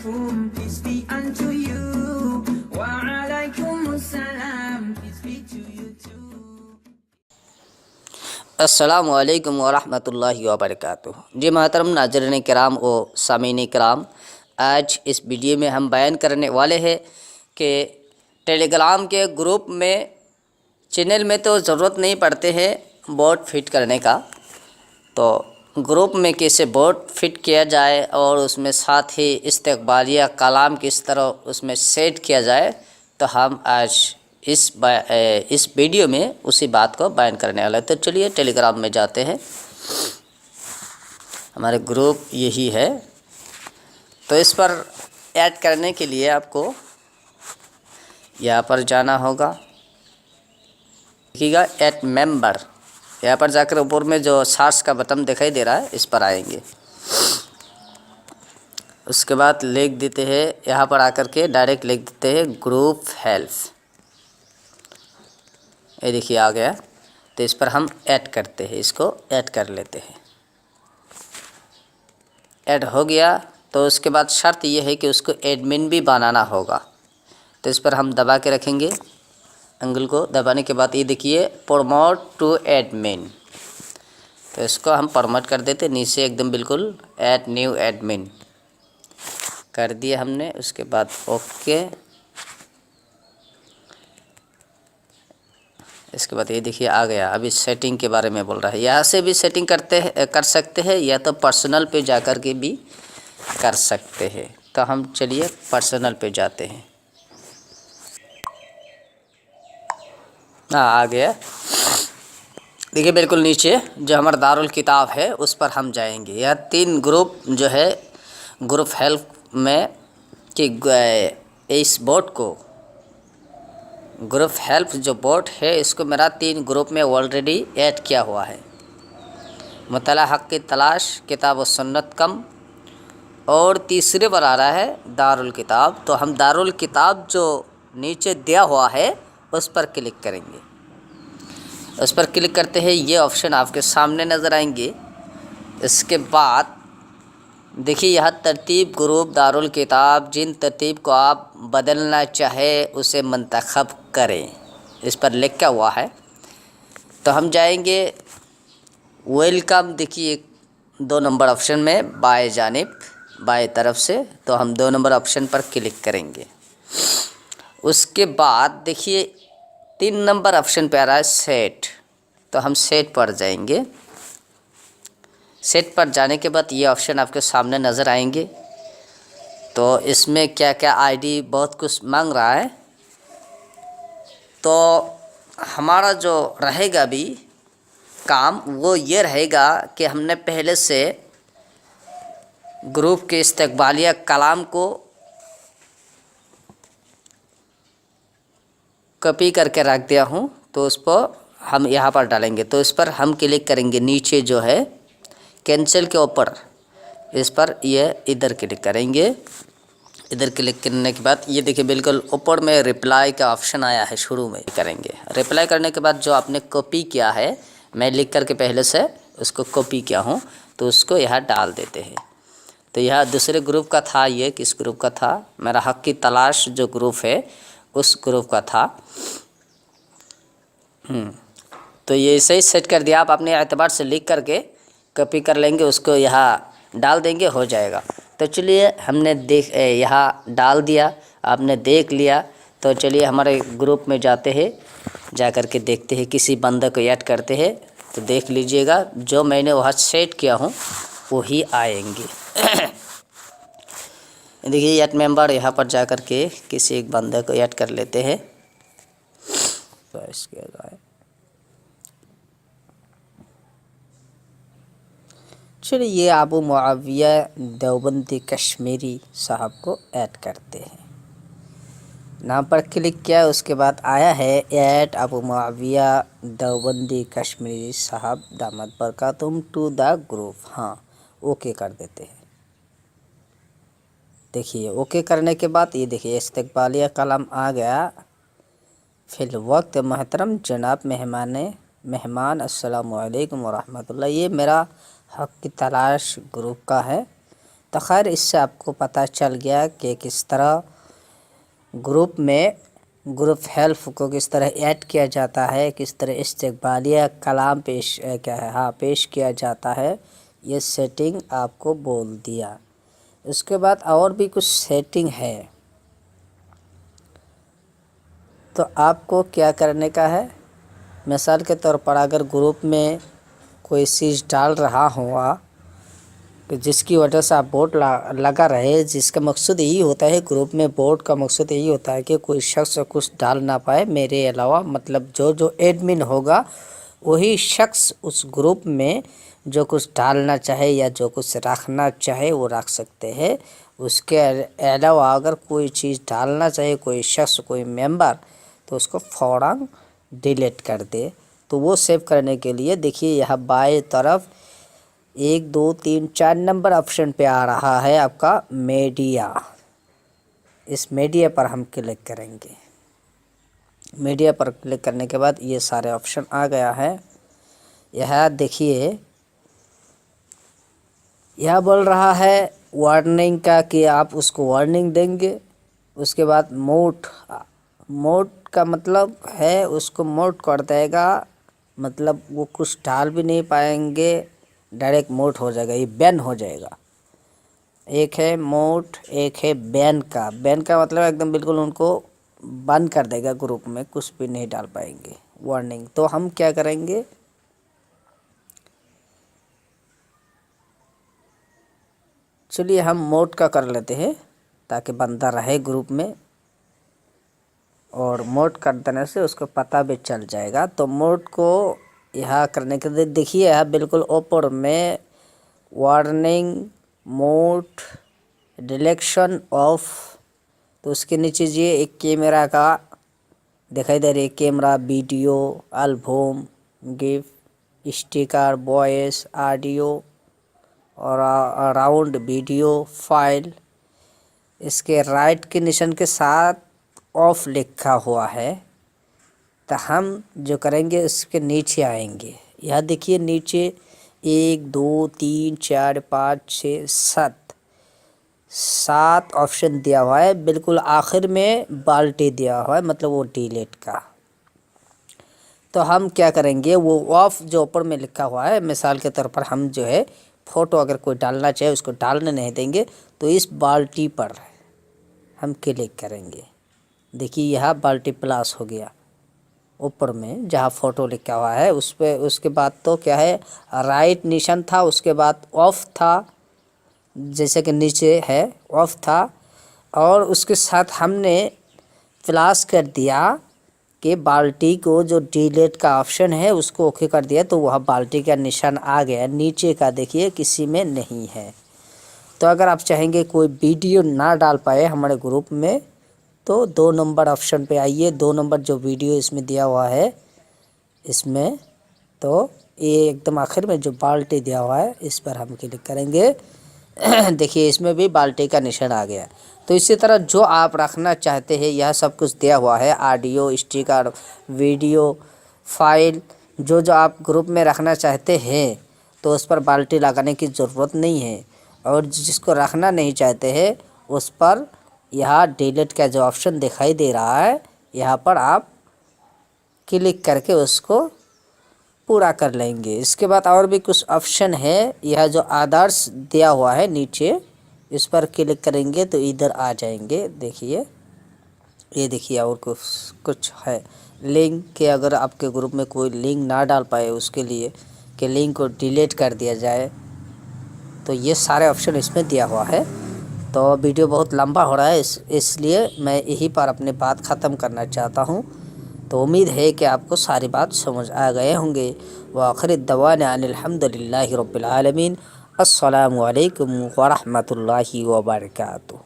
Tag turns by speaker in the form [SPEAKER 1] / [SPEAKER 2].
[SPEAKER 1] عليكم peace be unto you وعليكم السلام peace be to you too.
[SPEAKER 2] السلام علیکم ورحمۃ اللہ وبرکاتہ. جی محترم ناظرین کرام و سامعین کرام، آج اس ویڈیو میں ہم بیان کرنے والے ہیں کہ ٹیلی گرام کے گروپ میں چینل میں تو ضرورت نہیں پڑتے ہیں بوٹ فٹ کرنے کا، تو گروپ میں کیسے بوٹ فٹ کیا جائے اور اس میں ساتھ ہی استقبالیہ کلام کس طرح اس میں سیٹ کیا جائے، تو ہم آج اس ویڈیو میں اسی بات کو بیان کرنے والا ہے. تو چلیے ٹیلی گرام میں جاتے ہیں. ہمارے گروپ یہی ہے، تو اس پر ایڈ کرنے کے لیے آپ کو یہاں پر جانا ہوگا. دیکھیے گا ایڈ ممبر، یہاں پر جا کر اوپر میں جو سارس کا بٹن دکھائی دے رہا ہے اس پر آئیں گے. اس کے بعد لکھ دیتے ہیں، یہاں پر آ کر کے ڈائریکٹ لکھ دیتے ہیں گروپ ہیلپ. یہ دیکھیے آ گیا، تو اس پر ہم ایڈ کرتے ہیں، اس کو ایڈ کر لیتے ہیں. ایڈ ہو گیا تو اس کے بعد شرط یہ ہے کہ اس کو ایڈمن بھی بنانا ہوگا. تو اس پر ہم دبا کے رکھیں گے، انگل کو دبانے کے بعد یہ دیکھیے پروموٹ ٹو ایڈمن، تو اس کو ہم پروموٹ کر دیتے. نیچے ایک دم بالکل ایڈ نیو ایڈمن کر دیا ہم نے. اس کے بعد اوکے. اس کے بعد یہ دیکھیے آ گیا. ابھی سیٹنگ کے بارے میں بول رہا ہے، یہاں سے بھی سیٹنگ کر سکتے ہیں یا تو پرسنل پہ جا کر کے بھی کر سکتے ہیں. تو ہم چلیے پرسنل پہ جاتے ہیں. آ گیا. دیکھیے بالکل نیچے جو ہمارا دارالکتاب ہے اس پر ہم جائیں گے. یہ 3 گروپ جو ہے گروپ ہیلپ میں کہ اس بوٹ کو گروپ ہیلپ جو بوٹ ہے اس کو میرا 3 گروپ میں آلریڈی ایڈ کیا ہوا ہے. مطالعہ حق کی تلاش، کتاب و سنت کم، اور تیسرے پر آ رہا ہے دارالکتاب. تو ہم دارالکتاب جو نیچے دیا ہوا ہے اس پر کلک کریں گے. اس پر کلک کرتے ہیں، یہ آپشن آپ کے سامنے نظر آئیں گے. اس کے بعد دیکھیے یہاں ترتیب گروپ دارالکتاب، جن ترتیب کو آپ بدلنا چاہے اسے منتخب کریں، اس پر لکھا ہوا ہے. تو ہم جائیں گے ویلکم. دیکھیے 2 نمبر آپشن میں بائیں جانب بائیں طرف سے، تو ہم 2 نمبر آپشن پر کلک کریں گے. اس کے بعد دیکھیے 3 نمبر آپشن پہ آ رہا ہے سیٹ، تو ہم سیٹ پر جائیں گے. سیٹ پر جانے کے بعد یہ آپشن آپ کے سامنے نظر آئیں گے. تو اس میں کیا کیا آئی ڈی بہت کچھ مانگ رہا ہے. تو ہمارا جو رہے گا بھی کام وہ یہ رہے گا کہ ہم نے پہلے سے گروپ کے استقبالیہ کلام کو کاپی کر کے رکھ دیا ہوں، تو اس کو ہم یہاں پر ڈالیں گے. تو اس پر ہم کلک کریں گے. نیچے جو ہے کینسل کے اوپر اس پر یہ ادھر کلک کریں گے. ادھر کلک کرنے کے بعد یہ دیکھیں بالکل اوپر میں رپلائی کا آپشن آیا ہے. شروع میں کریں گے رپلائی کرنے کے بعد جو آپ نے کاپی کیا ہے، میں لکھ کر کے پہلے سے اس کو کاپی کیا ہوں، تو اس کو یہاں ڈال دیتے ہیں. تو یہاں دوسرے گروپ کا تھا، یہ کس گروپ کا تھا؟ میرا حق کی تلاش جو گروپ ہے اس گروپ کا تھا. تو یہ صحیح سیٹ کر دیا. آپ اپنے اعتبار سے لکھ کر کے کاپی کر لیں گے، اس کو یہاں ڈال دیں گے، ہو جائے گا. تو چلیے ہم نے یہاں ڈال دیا، آپ نے دیکھ لیا. تو چلیے ہمارے گروپ میں جاتے ہیں، جا کر کے دیکھتے ہیں، کسی بندے کو ایڈ کرتے ہیں. تو دیکھ لیجئے گا جو میں نے وہاں سیٹ کیا ہوں وہی آئیں گے. دیکھیے ایڈ ممبر، یہاں پر جا کر کے کسی ایک بندے کو ایڈ کر لیتے ہیں. تو اس کے چلیے یہ ابو معاویہ دیوبندی کشمیری صاحب کو ایڈ کرتے ہیں. نام پر کلک کیا، اس کے بعد آیا ہے ایڈ ابو معاویہ دیوبندی کشمیری صاحب دامت برکاتہم ٹو دا گروپ. ہاں اوکے کر دیتے ہیں. دیکھیے اوکے کرنے کے بعد یہ دیکھیے استقبالیہ کلام آ گیا. فی الوقت محترم جناب مہمان السلام علیکم ورحمۃ اللہ. یہ میرا حق کی تلاش گروپ کا ہے. تو خیر اس سے آپ کو پتہ چل گیا کہ کس طرح گروپ میں گروپ ہیلپ کو کس طرح ایڈ کیا جاتا ہے، کس طرح استقبالیہ کلام پیش کیا جاتا ہے. یہ سیٹنگ آپ کو بول دیا. اس کے بعد اور بھی کچھ سیٹنگ ہے، تو آپ کو کیا کرنے کا ہے. مثال کے طور پر اگر گروپ میں کوئی چیز ڈال رہا ہوا کہ جس کی وجہ سے آپ بورڈ لگا رہے، جس کا مقصد یہی ہوتا ہے، گروپ میں بورڈ کا مقصد یہی ہوتا ہے کہ کوئی شخص کچھ ڈال نہ پائے میرے علاوہ. مطلب جو ایڈمن ہوگا وہی شخص اس گروپ میں جو کچھ ڈالنا چاہے یا جو کچھ رکھنا چاہے وہ رکھ سکتے ہیں. اس کے علاوہ اگر کوئی چیز ڈالنا چاہے کوئی شخص، کوئی ممبر، تو اس کو فوراً ڈیلیٹ کر دے. تو وہ سیو کرنے کے لیے دیکھیے یہاں بائیں طرف 1 2 3 4 نمبر آپشن پہ آ رہا ہے آپ کا میڈیا. اس میڈیا پر ہم کلک کریں گے. میڈیا پر کلک کرنے کے بعد یہ سارے آپشن آ گیا ہے. یہاں دیکھیے یہاں بول رہا ہے وارننگ کا کہ آپ اس کو وارننگ دیں گے. اس کے بعد موڈ کا مطلب ہے اس کو موڈ کر دے گا، مطلب وہ کچھ ڈال بھی نہیں پائیں گے، ڈائریکٹ موڈ ہو جائے گا، یہ بین ہو جائے گا. ایک ہے موڈ، ایک ہے بین کا. بین کا مطلب ایک دم بالکل ان کو بند کر دے گا، گروپ میں کچھ بھی نہیں ڈال پائیں گے. وارننگ تو ہم کیا کریں گے، چلیے ہم موڈ کا کر لیتے ہیں تاکہ بندہ رہے گروپ میں، اور موڈ کر دینے سے اس کو پتہ بھی چل جائے گا. تو موڈ کو یہاں کرنے کے لیے دیکھیے یہاں بالکل اوپر میں وارننگ، موڈ، ڈیلیکشن آف، تو اس کے نیچے یہ ایک کیمرہ کا دکھائی دے رہی ہے. Camera, video, album, GIF, sticker, voice, audio اور راؤنڈ ویڈیو فائل. اس کے رائٹ کے نشان کے ساتھ آف لکھا ہوا ہے. تو ہم جو کریں گے اس کے نیچے آئیں گے. یہاں دیکھیے نیچے 1 2 3 4 5 6 7 آپشن دیا ہوا ہے. بالکل آخر میں بالٹی دیا ہوا ہے، مطلب وہ ڈیلیٹ کا. تو ہم کیا کریں گے، وہ آف جو اوپر میں لکھا ہوا ہے، مثال کے طور پر ہم جو ہے فوٹو اگر کوئی ڈالنا چاہے اس کو ڈالنے نہیں دیں گے. تو اس بالٹی پر ہم کلک کریں گے. دیکھیے یہاں بالٹی پلاس ہو گیا اوپر میں جہاں فوٹو لکھا ہوا ہے اس پہ. اس کے بعد تو کیا ہے، رائٹ نشان تھا، اس کے بعد آف تھا، جیسے کہ نیچے ہے آف تھا، اور اس کے ساتھ ہم نے پلاس کر دیا کہ بالٹی کو جو ڈیلیٹ کا آپشن ہے اس کو اوکے کر دیا. تو وہاں بالٹی کا نشان آ گیا. نیچے کا دیکھیے کسی میں نہیں ہے. تو اگر آپ چاہیں گے کوئی ویڈیو نہ ڈال پائے ہمارے گروپ میں تو 2 نمبر آپشن پہ آئیے. 2 نمبر جو ویڈیو اس میں دیا ہوا ہے اس میں، تو یہ ایک دم آخر میں جو بالٹی دیا ہوا ہے اس پر ہم کلک کریں گے. دیکھیے اس میں بھی بالٹی کا نشان آ گیا. تو اسی طرح جو آپ رکھنا چاہتے ہیں یہ سب کچھ دیا ہوا ہے، آڈیو، اسٹیکر، ویڈیو، فائل، جو آپ گروپ میں رکھنا چاہتے ہیں تو اس پر بالٹی لگانے کی ضرورت نہیں ہے. اور جس کو رکھنا نہیں چاہتے ہیں اس پر یہاں ڈیلیٹ کا جو آپشن دکھائی دے رہا ہے یہاں پر آپ کلک کر کے اس کو پورا کر لیں گے. اس کے بعد اور بھی کچھ آپشن ہے. یہ جو آدرس دیا ہوا ہے نیچے اس پر کلک کریں گے تو ادھر آ جائیں گے. دیکھیے یہ دیکھیے اور کچھ ہے لنک کہ اگر آپ کے گروپ میں کوئی لنک نہ ڈال پائے اس کے لیے کہ لنک کو ڈیلیٹ کر دیا جائے، تو یہ سارے آپشن اس میں دیا ہوا ہے. تو ویڈیو بہت لمبا ہو رہا ہے اس لیے میں یہی پر اپنی بات ختم کرنا چاہتا ہوں. تو امید ہے کہ آپ کو ساری بات سمجھ آ گئے ہوں گے. وآخر الدعوانا ان الحمد للہ رب العالمین. السلام علیکم ورحمۃ اللہ وبرکاتہ.